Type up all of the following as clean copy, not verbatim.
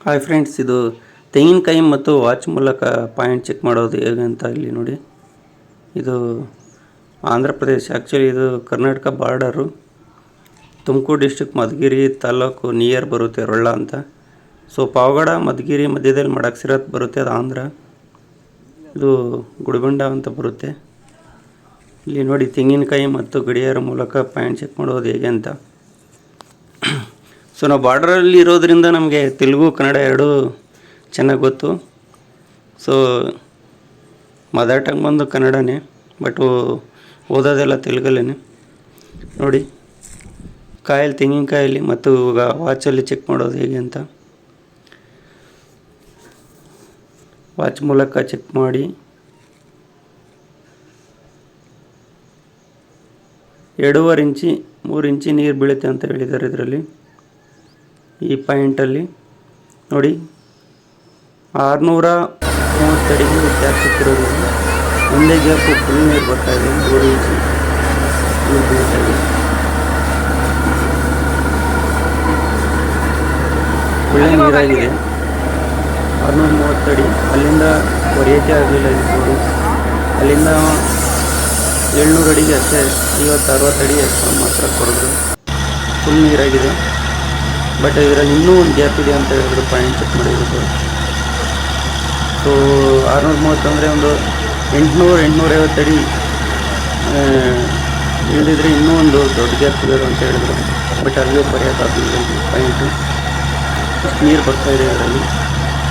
Hi friends, ಇದು ತೆಂಗಿನಕಾಯಿ ಮತ್ತು ವಾಚ್ ಮೂಲಕ ಪಾಯಿಂಟ್ ಚೆಕ್ ಮಾಡೋದು ಹೇಗೆ ಅಂತ ಇಲ್ಲಿ ನೋಡಿ. ಇದು ಆಂಧ್ರ ಪ್ರದೇಶ, ಆ್ಯಕ್ಚುಲಿ ಇದು Karnataka border. Tumakuru district Madhugiri taluk near ಬರುತ್ತೆ ರೊಳ್ಳ ಅಂತ. ಸೊ ಪಾವಗಡ ಮಧುಗಿರಿ ಮಧ್ಯದಲ್ಲಿ ಮಡಕ್ಸಿರತ್ ಬರುತ್ತೆ, ಅದು ಆಂಧ್ರ. ಇದು ಗುಡಿಬಂಡ ಅಂತ ಬರುತ್ತೆ. ಇಲ್ಲಿ ನೋಡಿ ತೆಂಗಿನಕಾಯಿ ಮತ್ತು ಗಡಿಯಾರ ಮೂಲಕ ಪಾಯಿಂಟ್ ಚೆಕ್ ಮಾಡೋದು ಹೇಗೆ ಅಂತ. ಸೊ ನಾವು ಬಾರ್ಡ್ರಲ್ಲಿ ಇರೋದ್ರಿಂದ ನಮಗೆ ತೆಲುಗು ಕನ್ನಡ ಎರಡೂ ಚೆನ್ನಾಗಿ ಗೊತ್ತು. ಸೊ ಮದರ್ ಟಂಗ್ ಬಂದು ಕನ್ನಡನೇ, ಬಟ್ ಓದೋದೆಲ್ಲ ತೆಲುಗಲ್ಲೇ. ನೋಡಿ ತೆಂಗಿನಕಾಯಲ್ಲಿ ಮತ್ತು ಇವಾಗ ವಾಚಲ್ಲಿ ಚೆಕ್ ಮಾಡೋದು ಹೇಗೆ ಅಂತ. ವಾಚ್ ಮೂಲಕ ಚೆಕ್ ಮಾಡಿ 2.5 ಇಂಚಿ 3 ಇಂಚಿ ನೀರು ಬೀಳುತ್ತೆ ಅಂತ ಹೇಳಿದ್ದಾರೆ ಇದರಲ್ಲಿ. ಈ ಪಾಯಿಂಟಲ್ಲಿ ನೋಡಿ 630 ಅಡಿಗೆ ಗ್ಯಾಪ್ ಸಿಕ್ಕಿರೋದು. ಒಂದೇ ಗ್ಯಾಪು ಫುಲ್ ನೀರು ಬರ್ತಾಯಿದೆ, 3 ಇಂಚಿ ನೀರು ಬೀಳ್ತಾಯಿದೆ. ಒಳ್ಳೆ ನೀರಾಗಿದೆ. 630 ಅಡಿ, ಅಲ್ಲಿಂದ ಹೊರೆಯಕ್ಕೆ ಆಗಲಿಲ್ಲ ಇದು. ಅಲ್ಲಿಂದ 700 ಅಡಿಗೆ ಅಷ್ಟೇ, 50-60 ಅಡಿ ಅಷ್ಟು ಮಾತ್ರ ಕೊರೆದ್ರು. ಫುಲ್ ನೀರಾಗಿದೆ. ಬಟ್ ಇದರಲ್ಲಿ ಇನ್ನೂ ಒಂದು ಗ್ಯಾಪ್ ಇದೆ ಅಂತ ಹೇಳಿದ್ರು ಪಾಯಿಂಟ್ ಚೆಕ್ ಮಾಡಿರೋದು. ಸೊ 630 ಅಂದರೆ ಒಂದು 800-850 ಅಡಿ ಇಳಿದಿದ್ರೆ ಇನ್ನೂ ಒಂದು ದೊಡ್ಡ ಗ್ಯಾಪ್ ಇದೆ ಅಂತ ಹೇಳಿದ್ರು. ಬಟ್ ಅಲ್ಲಿಗೆ ಬರೆಯೋಕ್ಕಾಗಲಿಲ್ಲ ಪಾಯಿಂಟು. ನೀರು ಬರ್ತಾಯಿದೆ ಇದರಲ್ಲಿ.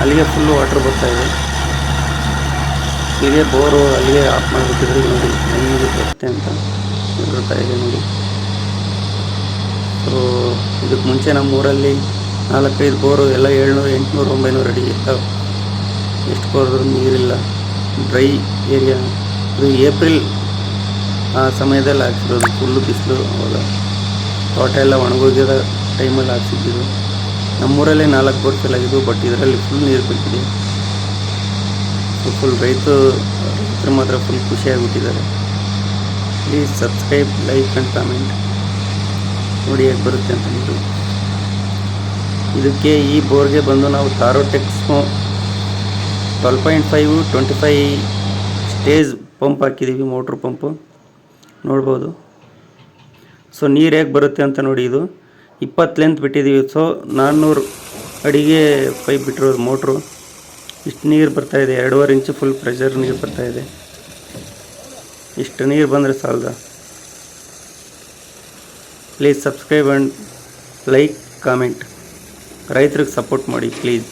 ಅಲ್ಲಿಗೆ ಫುಲ್ಲು ವಾಟ್ರ್ ಬರ್ತಾಯಿದೆ. ಇಲ್ಲಿಗೆ ಬೋರು ಅಲ್ಲಿಗೆ ಆಫ್ ಮಾಡಿಬಿಟ್ಟಿದ್ರು. ನೋಡಿ ಹೆಂಗೆ ಬರುತ್ತೆ ಅಂತ ಗೊತ್ತಾಯಿದೆ ನೋಡಿ. ಸೊ ಇದಕ್ಕೆ ಮುಂಚೆ ನಮ್ಮ ಊರಲ್ಲಿ 4-5 ಬೋರು ಎಲ್ಲ 700-800-900 ಅಡಿ ಇರ್ತಾವೆ. ಎಷ್ಟು ಕೊರೆದ್ರೂ ನೀರಿಲ್ಲ. Dry area. ಇದು ಏಪ್ರಿಲ್ ಆ ಸಮಯದಲ್ಲಿ ಹಾಕ್ಸಿರೋದು, ಫುಲ್ಲು ಬಿಸಿಲು. ಅವಾಗ ತೋಟ ಎಲ್ಲ ಒಣಗೋಗಿರೋ ಟೈಮಲ್ಲಿ ಹಾಕ್ಸಿದ್ದು. ನಮ್ಮೂರಲ್ಲೇ 4 ಬೋರ್ ಫೇಲ್ ಆಗಿದ್ದು, ಬಟ್ ಇದರಲ್ಲಿ ಫುಲ್ ನೀರು ಬೇಕಿದೆ. ಸೊ ಫುಲ್ ರೈತರು ಮಾತ್ರ ಫುಲ್ ಖುಷಿಯಾಗಿಬಿಟ್ಟಿದ್ದಾರೆ. Please subscribe, like and comment. ನೋಡಿ ಹೇಗೆ ಬರುತ್ತೆ ಅಂತ ನೀರು. ಇದಕ್ಕೆ ಈ ಬೋರ್ಗೆ ಬಂದು ನಾವು ತಾರೋ ಟೆಕ್ಸ್ಮೋ 12.5-25 ಸ್ಟೇಜ್ ಪಂಪ್ ಹಾಕಿದ್ದೀವಿ, ಮೋಟ್ರ್ ಪಂಪು ನೋಡ್ಬೋದು. ಸೊ ನೀರು ಹೇಗೆ ಬರುತ್ತೆ ಅಂತ ನೋಡಿ. ಇದು 20 ಲೆಂತ್ ಬಿಟ್ಟಿದ್ದೀವಿ. ಸೊ 400 ಅಡಿಗೆ ಪೈಪ್ ಬಿಟ್ಟಿರೋದು ಮೋಟ್ರು. ಇಷ್ಟು ನೀರು ಬರ್ತಾಯಿದೆ. 2.5 ಇಂಚು ಫುಲ್ ಪ್ರೆಷರ್ ನೀರು ಬರ್ತಾಯಿದೆ. ಇಷ್ಟು ನೀರು ಬಂದರೆ ಸಾಲದ. Please subscribe and like comment. ರೈತರಿಗೆ ಸಪೋರ್ಟ್ ಮಾಡಿ ಪ್ಲೀಸ್.